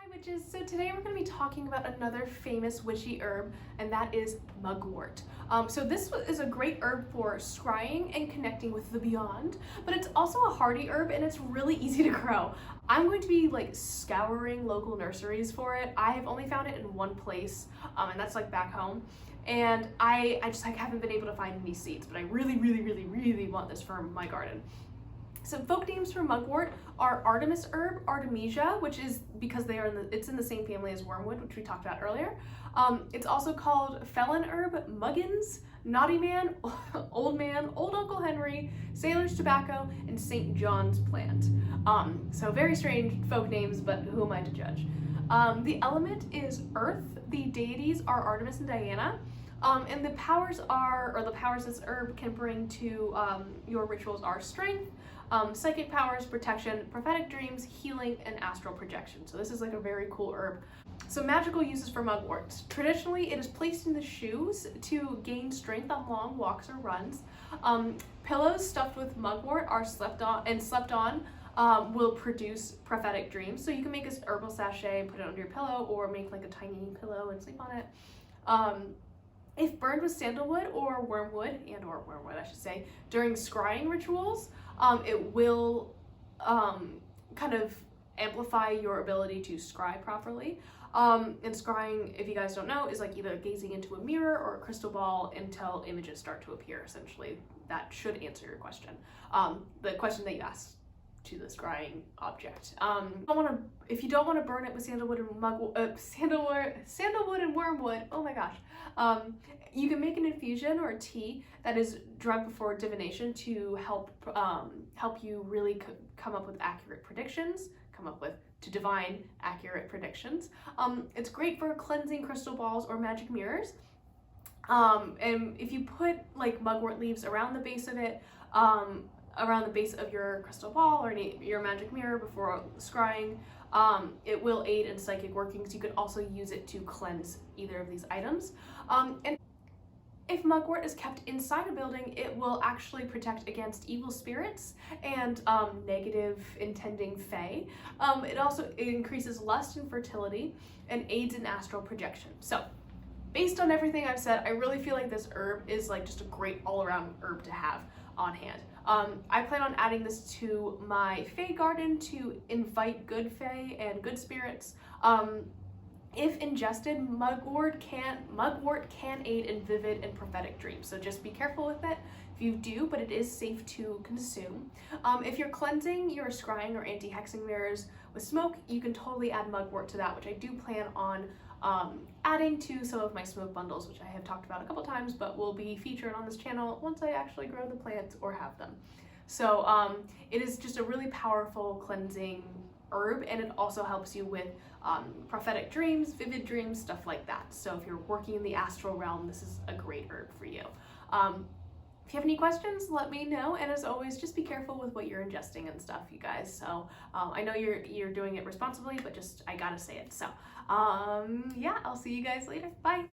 Hi witches! So today we're going to be talking about another famous witchy herb, and that is mugwort. So this is a great herb for scrying and connecting with the beyond, but it's also a hardy herb and it's really easy to grow. I'm going to be like scouring local nurseries for it. I have only found it in one place, and that's like back home. And I just like haven't been able to find any seeds, but I really want this for my garden. Some folk names for mugwort are Artemis herb, Artemisia, which is because it's in the same family as wormwood, which we talked about earlier. It's also called felon herb, muggins, naughty man, old Uncle Henry, sailor's tobacco, and St. John's plant. So very strange folk names, but who am I to judge? The element is earth. The deities are Artemis and Diana. And the powers this herb can bring to your rituals are strength, psychic powers, protection, prophetic dreams, healing, and astral projection. So this is like a very cool herb. So magical uses for mugwort. Traditionally, it is placed in the shoes to gain strength on long walks or runs. Pillows stuffed with mugwort are slept on will produce prophetic dreams. So you can make this herbal sachet, put it under your pillow, or make like a tiny pillow and sleep on it. If burned with sandalwood or wormwood, I should say, during scrying rituals, it will kind of amplify your ability to scry properly. And scrying, if you guys don't know, is like either gazing into a mirror or a crystal ball until images start to appear, essentially. That should answer your question. The question that you asked to the scrying object. If you don't want to burn it with sandalwood and wormwood, oh my gosh. You can make an infusion or a tea that is drunk before divination to help you really come up with accurate predictions, to divine accurate predictions. It's great for cleansing crystal balls or magic mirrors. And if you put like mugwort leaves around the base of it, around the base of your crystal ball or your magic mirror before scrying, it will aid in psychic workings. You could also use it to cleanse either of these items. And if mugwort is kept inside a building, it will actually protect against evil spirits and negative intending fae. It also increases lust and fertility and aids in astral projection. So based on everything I've said, I really feel like this herb is like just a great all-around herb to have on hand. I plan on adding this to my fae garden to invite good fae and good spirits. If ingested, mugwort can aid in vivid and prophetic dreams, so just be careful with it if you do, but it is safe to consume. If you're cleansing your scrying or anti-hexing mirrors with smoke, you can totally add mugwort to that, which I do plan on adding to some of my smoke bundles, which I have talked about a couple times, but will be featured on this channel once I actually grow the plants or have them. So it is just a really powerful cleansing herb, and it also helps you with prophetic dreams, vivid dreams, stuff like that. So if you're working in the astral realm, this is a great herb for you. If you have any questions, let me know, and as always, just be careful with what you're ingesting and stuff, you guys. So I know you're doing it responsibly, but just I gotta say it. So yeah, I'll see you guys later. Bye.